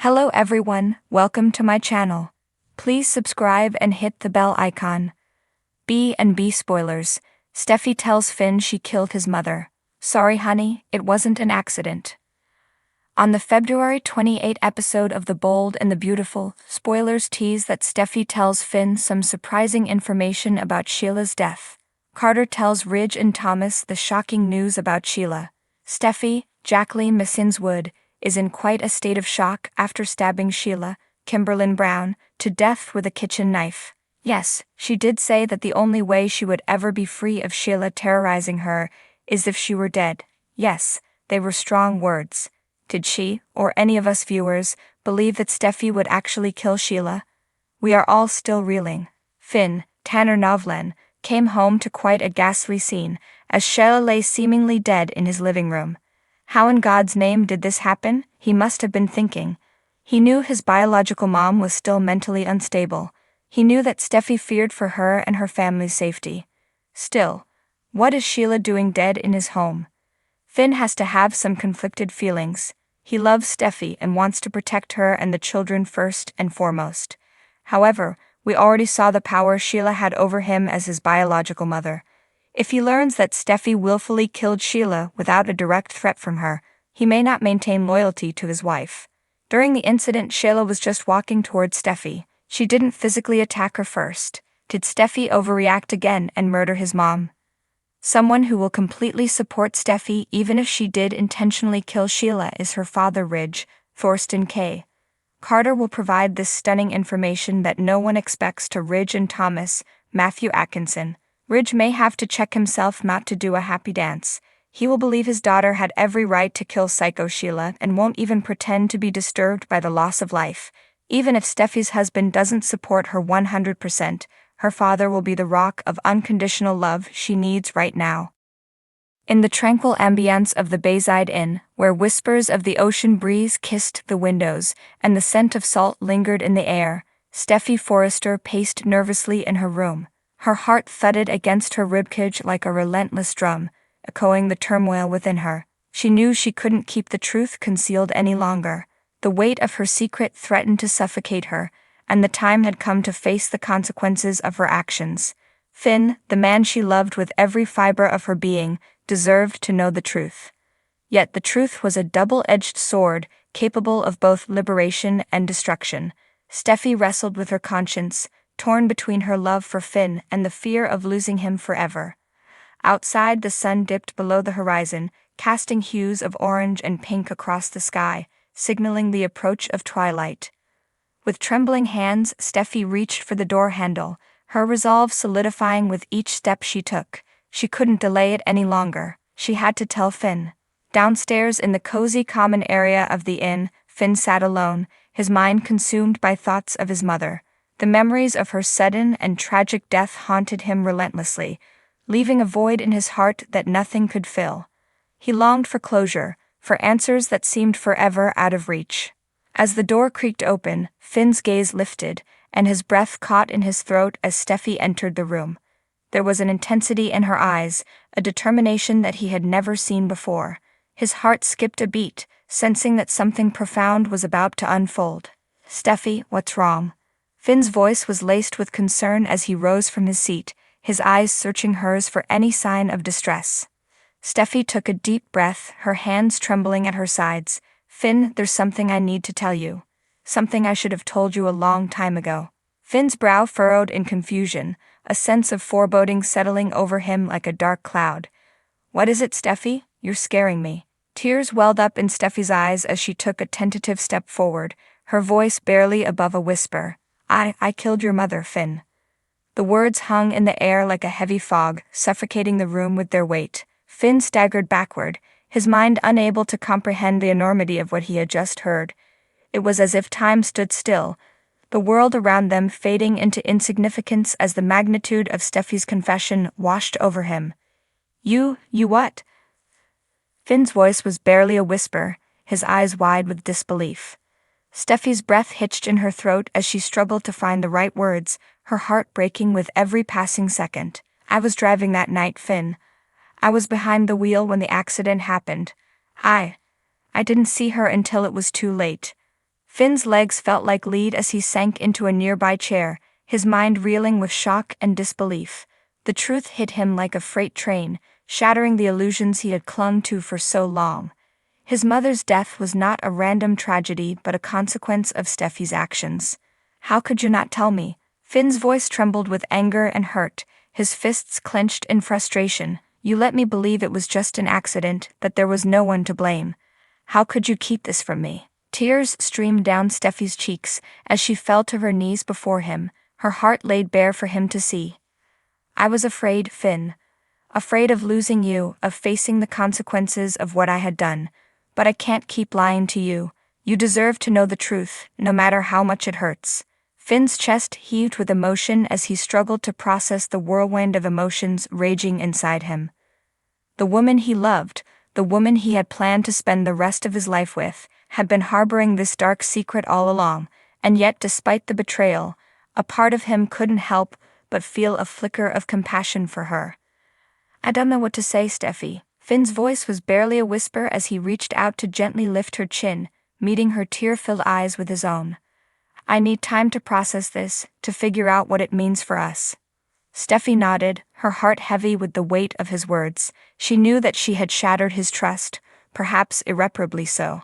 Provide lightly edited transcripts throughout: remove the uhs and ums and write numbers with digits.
Hello everyone, welcome to my channel. Please subscribe and hit the bell icon. B&B spoilers. Steffy tells Finn she killed his mother. Sorry honey, it wasn't an accident. On the February 28 episode of The Bold and the Beautiful, spoilers tease that Steffy tells Finn some surprising information about Sheila's death. Carter tells Ridge and Thomas the shocking news about Sheila. Steffy, Jacqueline Massins Wood, is in quite a state of shock after stabbing Sheila, Kimberlyn Brown, to death with a kitchen knife. Yes, she did say that the only way she would ever be free of Sheila terrorizing her is if she were dead. Yes, they were strong words. Did she, or any of us viewers, believe that Steffy would actually kill Sheila? We are all still reeling. Finn, Tanner Novlan, came home to quite a ghastly scene, as Sheila lay seemingly dead in his living room. How in God's name did this happen? He must have been thinking. He knew his biological mom was still mentally unstable. He knew that Steffy feared for her and her family's safety. Still, what is Sheila doing dead in his home? Finn has to have some conflicted feelings. He loves Steffy and wants to protect her and the children first and foremost. However, we already saw the power Sheila had over him as his biological mother. If he learns that Steffy willfully killed Sheila without a direct threat from her, he may not maintain loyalty to his wife. During the incident, Sheila was just walking towards Steffy. She didn't physically attack her first. Did Steffy overreact again and murder his mom? Someone who will completely support Steffy even if she did intentionally kill Sheila is her father Ridge, Thorsten K. Carter will provide this stunning information that no one expects to Ridge and Thomas, Matthew Atkinson. Ridge may have to check himself not to do a happy dance. He will believe his daughter had every right to kill Psycho Sheila and won't even pretend to be disturbed by the loss of life. Even if Steffy's husband doesn't support her 100%, her father will be the rock of unconditional love she needs right now. In the tranquil ambience of the Bayside Inn, where whispers of the ocean breeze kissed the windows and the scent of salt lingered in the air, Steffy Forrester paced nervously in her room. Her heart thudded against her ribcage like a relentless drum, echoing the turmoil within her. She knew she couldn't keep the truth concealed any longer. The weight of her secret threatened to suffocate her, and the time had come to face the consequences of her actions. Finn, the man she loved with every fiber of her being, deserved to know the truth. Yet the truth was a double-edged sword, capable of both liberation and destruction. Steffy wrestled with her conscience, torn between her love for Finn and the fear of losing him forever. Outside, the sun dipped below the horizon, casting hues of orange and pink across the sky, signaling the approach of twilight. With trembling hands, Steffy reached for the door handle, her resolve solidifying with each step she took. She couldn't delay it any longer. She had to tell Finn. Downstairs in the cozy common area of the inn, Finn sat alone, his mind consumed by thoughts of his mother. The memories of her sudden and tragic death haunted him relentlessly, leaving a void in his heart that nothing could fill. He longed for closure, for answers that seemed forever out of reach. As the door creaked open, Finn's gaze lifted, and his breath caught in his throat as Steffy entered the room. There was an intensity in her eyes, a determination that he had never seen before. His heart skipped a beat, sensing that something profound was about to unfold. "Steffy, what's wrong?" Finn's voice was laced with concern as he rose from his seat, his eyes searching hers for any sign of distress. Steffy took a deep breath, her hands trembling at her sides. "Finn, there's something I need to tell you. Something I should have told you a long time ago." Finn's brow furrowed in confusion, a sense of foreboding settling over him like a dark cloud. "What is it, Steffy? You're scaring me." Tears welled up in Steffy's eyes as she took a tentative step forward, her voice barely above a whisper. I killed your mother, Finn." The words hung in the air like a heavy fog, suffocating the room with their weight. Finn staggered backward, his mind unable to comprehend the enormity of what he had just heard. It was as if time stood still, the world around them fading into insignificance as the magnitude of Steffy's confession washed over him. You what?" Finn's voice was barely a whisper, his eyes wide with disbelief. Steffy's breath hitched in her throat as she struggled to find the right words, her heart breaking with every passing second. "I was driving that night, Finn. I was behind the wheel when the accident happened. I didn't see her until it was too late." Finn's legs felt like lead as he sank into a nearby chair, his mind reeling with shock and disbelief. The truth hit him like a freight train, shattering the illusions he had clung to for so long. His mother's death was not a random tragedy but a consequence of Steffy's actions. How could you not tell me? Finn's voice trembled with anger and hurt, his fists clenched in frustration. You let me believe it was just an accident, that there was no one to blame. How could you keep this from me? Tears streamed down Steffy's cheeks as she fell to her knees before him, her heart laid bare for him to see. I was afraid, Finn. Afraid of losing you, of facing the consequences of what I had done. But I can't keep lying to you. You deserve to know the truth, no matter how much it hurts. Finn's chest heaved with emotion as he struggled to process the whirlwind of emotions raging inside him. The woman he loved, the woman he had planned to spend the rest of his life with, had been harboring this dark secret all along, and yet despite the betrayal, a part of him couldn't help but feel a flicker of compassion for her. I don't know what to say, Steffy. Finn's voice was barely a whisper as he reached out to gently lift her chin, meeting her tear-filled eyes with his own. I need time to process this, to figure out what it means for us. Steffy nodded, her heart heavy with the weight of his words. She knew that she had shattered his trust, perhaps irreparably so.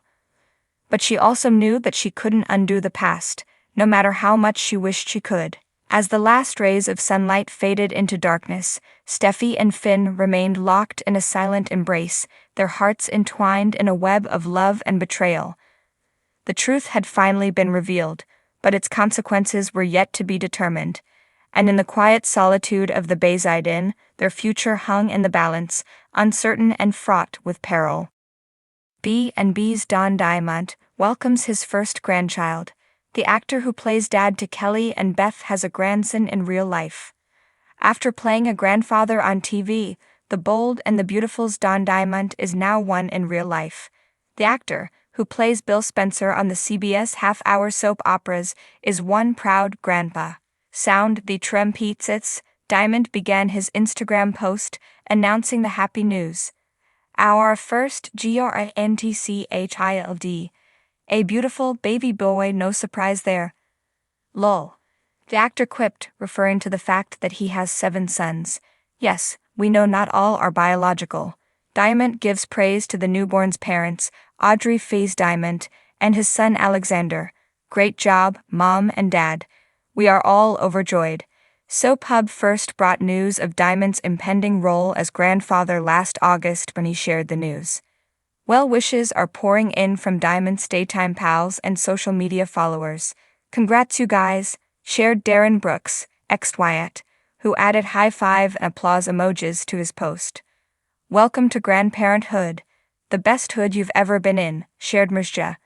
But she also knew that she couldn't undo the past, no matter how much she wished she could. As the last rays of sunlight faded into darkness, Steffy and Finn remained locked in a silent embrace, their hearts entwined in a web of love and betrayal. The truth had finally been revealed, but its consequences were yet to be determined, and in the quiet solitude of the Bayside Inn, their future hung in the balance, uncertain and fraught with peril. B&B's Don Diamond welcomes his first grandchild. The actor who plays dad to Kelly and Beth has a grandson in real life. After playing a grandfather on TV, the bold and the beautiful's Don Diamond is now one in real life. The actor, who plays Bill Spencer on the CBS half-hour soap operas, is one proud grandpa. Sound the trumpets, Diamond began his Instagram post announcing the happy news. Our first grandchild. A beautiful baby boy, no surprise there. Lol. The actor quipped, referring to the fact that he has 7 sons. Yes, we know not all are biological. Diamond gives praise to the newborn's parents, Audrey Faze Diamond, and his son Alexander. Great job, Mom and Dad. We are all overjoyed. SoapHub first brought news of Diamond's impending role as grandfather last August when he shared the news. Well wishes are pouring in from Diamond's daytime pals and social media followers. Congrats you guys, shared Darren Brooks, ex-Wyatt, who added high five and applause emojis to his post. Welcome to grandparenthood, the best hood you've ever been in, shared Mirja.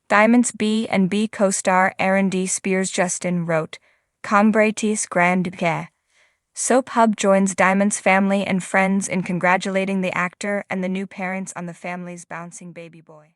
Diamond's B&B co-star Aaron D. Spears Justin wrote, Congratis grandpère. SoapHub joins Diamond's family and friends in congratulating the actor and the new parents on the family's bouncing baby boy.